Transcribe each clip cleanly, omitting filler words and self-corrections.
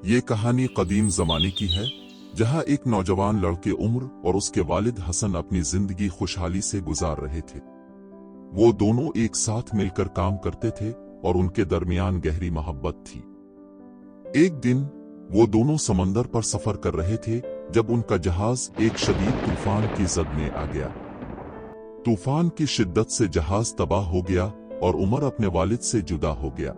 ये कहानी कदीम जमाने की है, जहां एक नौजवान लड़के उम्र और उसके वालिद हसन अपनी जिंदगी खुशहाली से गुजार रहे थे। वो दोनों एक साथ मिलकर काम करते थे और उनके दरमियान गहरी मोहब्बत थी। एक दिन वो दोनों समंदर पर सफर कर रहे थे जब उनका जहाज एक शदीद तूफान की जद में आ गया। तूफान की शिद्दत से जहाज तबाह हो गया और उमर अपने वालिद से जुदा हो गया।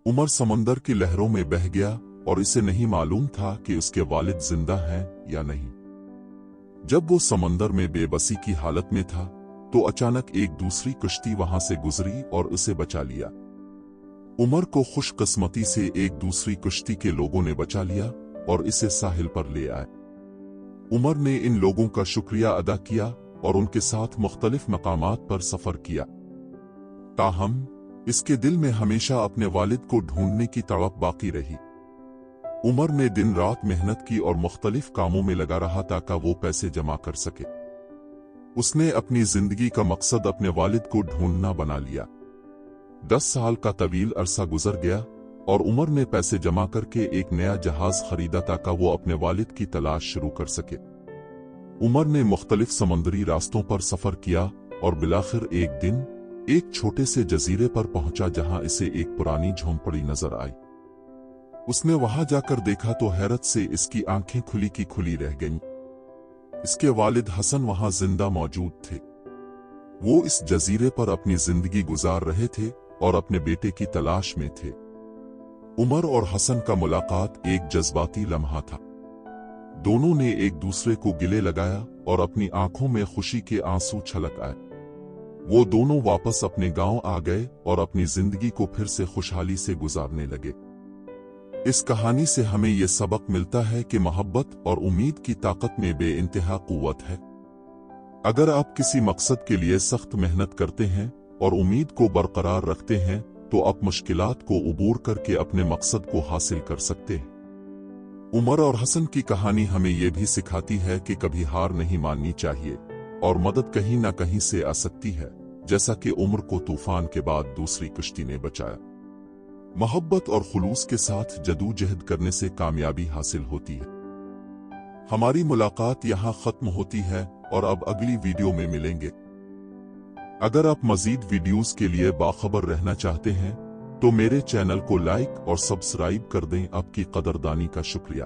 उमर समंदर की लहरों में बह गया और इसे नहीं मालूम था कि उसके वालिद जिंदा हैं या नहीं। जब वो समंदर में बेबसी की हालत में था तो अचानक एक दूसरी कश्ती वहां से गुजरी और उसे बचा लिया। उमर को खुशकिस्मती से एक दूसरी कश्ती के लोगों ने बचा लिया और इसे साहिल पर ले आए। उमर ने इन लोगों का शुक्रिया अदा किया और उनके साथ मुख्तलिफ मकामात पर सफर किया। ताहम इसके दिल में हमेशा अपने वालिद को ढूंढने की तड़प बाकी रही। उमर ने दिन रात मेहनत की और मुख्तलिफ कामों में लगा रहा ताकि वो पैसे जमा कर सके। उसने अपनी जिंदगी का मकसद अपने वालिद को ढूंढना बना लिया। 10 साल का तवील अरसा गुजर गया और उमर ने पैसे जमा करके एक नया जहाज खरीदा ताकि वो अपने वालिद की तलाश शुरू कर सके। उमर ने मुख्तलिफ समंदरी रास्तों पर सफर किया और बिलाखिर एक दिन एक छोटे से जजीरे पर पहुंचा जहां इसे एक पुरानी झोंपड़ी नजर आई। उसने वहां जाकर देखा तो हैरत से इसकी आंखें खुली की खुली रह गईं। इसके वालिद हसन वहां जिंदा मौजूद थे। वो इस जजीरे पर अपनी जिंदगी गुजार रहे थे और अपने बेटे की तलाश में थे। उमर और हसन का मुलाकात एक जज्बाती लम्हा था। दोनों ने एक दूसरे को गिले लगाया और अपनी आंखों में खुशी के आंसू छलक आए। वो दोनों वापस अपने गांव आ गए और अपनी जिंदगी को फिर से खुशहाली से गुजारने लगे। इस कहानी से हमें यह सबक मिलता है कि मोहब्बत और उम्मीद की ताकत में बेइंतहा कुव्वत है। अगर आप किसी मकसद के लिए सख्त मेहनत करते हैं और उम्मीद को बरकरार रखते हैं तो आप मुश्किलात को उबूर करके अपने मकसद को हासिल कर सकते हैं। उमर और हसन की कहानी हमें यह भी सिखाती है कि कभी हार नहीं माननी चाहिए और मदद कहीं ना कहीं से आ सकती है, जैसा कि उमर को तूफान के बाद दूसरी कश्ती ने बचाया। मोहब्बत और खुलूस के साथ जदोजहद करने से कामयाबी हासिल होती है। हमारी मुलाकात यहाँ खत्म होती है और अब अगली वीडियो में मिलेंगे। अगर आप मजीद वीडियोस के लिए बाखबर रहना चाहते हैं तो मेरे चैनल को लाइक और सब्सक्राइब कर दें। आपकी कदरदानी का शुक्रिया।